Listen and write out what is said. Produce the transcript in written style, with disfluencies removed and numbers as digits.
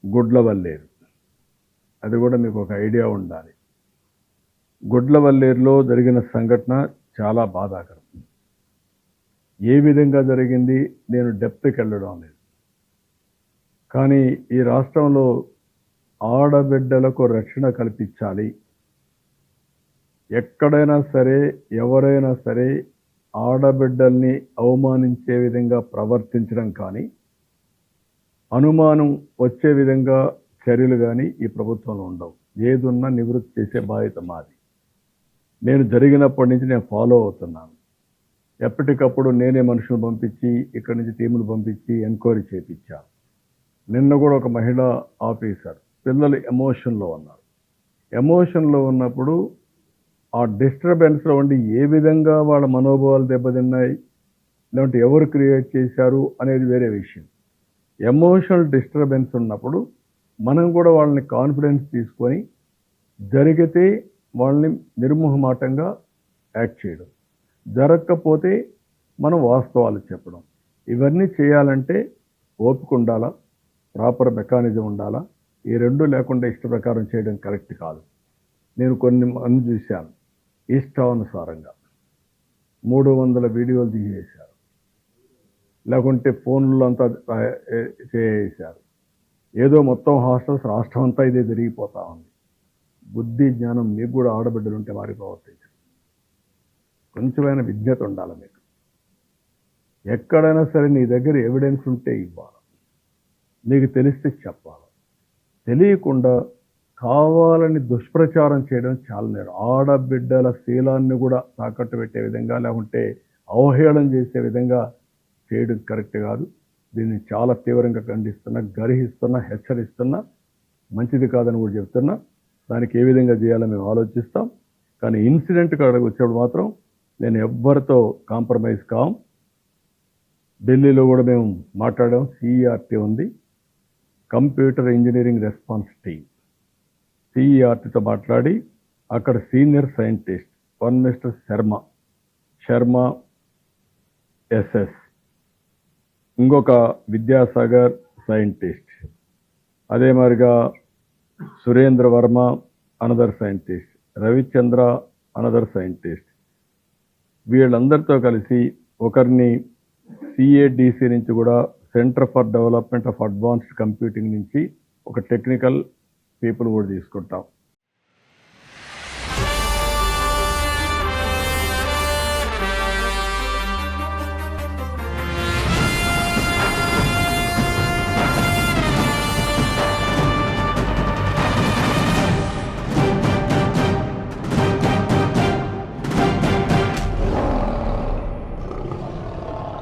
గుడ్లవల్లేరు. అది కూడా మీకు ఒక ఐడియా ఉండాలి. గుడ్లవల్లేరులో జరిగిన సంఘటన చాలా బాధాకరం. ఏ విధంగా జరిగింది నేను డెప్త్కి వెళ్ళడం లేదు. కానీ ఈ రాష్ట్రంలో ఆడబిడ్డలకు రక్షణ కల్పించాలి. ఎక్కడైనా సరే ఎవరైనా సరే ఆడబిడ్డల్ని అవమానించే విధంగా ప్రవర్తించడం కానీ అనుమానం వచ్చే విధంగా చర్యలు కానీ ఈ ప్రభుత్వంలో ఉండవు. ఏదున్నా నివృత్తి చేసే బాధ్యత మాది. నేను జరిగినప్పటి నుంచి నేను ఫాలో అవుతున్నాను. ఎప్పటికప్పుడు నేనే మనుషులు పంపించి ఇక్కడి నుంచి టీములు పంపించి ఎంక్వైరీ చేయించాను. నిన్న కూడా ఒక మహిళా ఆఫీసర్ పిల్లలు ఎమోషన్లో ఉన్నారు. ఎమోషన్లో ఉన్నప్పుడు ఆ డిస్టర్బెన్స్లో ఉండి ఏ విధంగా వాళ్ళ మనోభావాలు దెబ్బతిన్నాయి, లేదంటే ఎవరు క్రియేట్ చేశారు అనేది వేరే విషయం. ఎమోషనల్ డిస్టర్బెన్స్ ఉన్నప్పుడు మనం కూడా వాళ్ళని కాన్ఫిడెన్స్ తీసుకొని జరిగితే వాళ్ళని నిర్మోహమాటంగా యాక్ట్ చేయడం, జరగకపోతే మనం వాస్తవాలు చెప్పడం. ఇవన్నీ చేయాలంటే ఓపిక ఉండాలా, ప్రాపర్ మెకానిజం ఉండాలా. ఈ రెండు లేకుండా ఇష్ట ప్రకారం చేయడం కరెక్ట్ కాదు. నేను కొన్ని మంది చూశాను, ఇష్టానుసారంగా 300 వీడియోలు తీసేశారు, లేకుంటే ఫోన్లో అంతా చేసేశారు. ఏదో మొత్తం హాస్టల్స్ రాష్ట్రం అంతా ఇదే జరిగిపోతా ఉంది. బుద్ధి జ్ఞానం మీకు కూడా ఆడబిడ్డలు ఉంటే వారి ప్రవర్తించండి. కొంచెమైనా విజ్ఞత ఉండాలి మీకు. ఎక్కడైనా సరే నీ దగ్గర ఎవిడెన్స్ ఉంటే ఇవ్వాలి, నీకు తెలిస్తే చెప్పాలి. తెలియకుండా కావాలని దుష్ప్రచారం చేయడం చాలా నేరం. ఆడబిడ్డల శీలాన్ని కూడా తాకట్టు పెట్టే విధంగా లేకుంటే అవహేళన చేసే విధంగా చేయడం కరెక్ట్ కాదు. దీన్ని చాలా తీవ్రంగా ఖండిస్తున్నా, గర్హిస్తున్నా, హెచ్చరిస్తున్నా. మంచిది కాదని కూడా చెప్తున్నా. దానికి ఏ విధంగా చేయాలో మేము ఆలోచిస్తాం. కానీ ఇన్సిడెంట్ కాడికి వచ్చేప్పుడు మాత్రం నేను ఎవ్వరితో కాంప్రమైజ్ కాం. ఢిల్లీలో కూడా మేము మాట్లాడాం. సిఈఆర్టీ ఉంది, కంప్యూటర్ ఇంజనీరింగ్ రెస్పాన్స్ టీమ్. సిఈఆర్టీతో మాట్లాడి అక్కడ senior scientist one mister Sharma SS, ఇంకొక విద్యాసాగర్ సైంటిస్ట్, అదే మాదిరిగా Surendra Varma another scientist, Ravichandra another scientist. వీళ్ళందరితో కలిసి ఒకరిని సిఏడిసి నుంచి కూడా centre for development of advanced computing నుంచి ఒక టెక్నికల్ పీపుల్ కూడా తీసుకుంటాం.